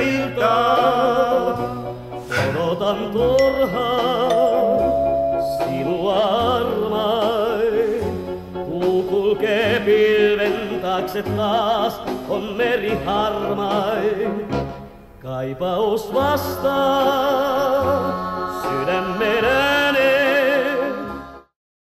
iltaa. Odotan turhaan sinua armain. Kuu kulkee pilven taakse taas, on meri harmain. Kaipaus vastaa sydämen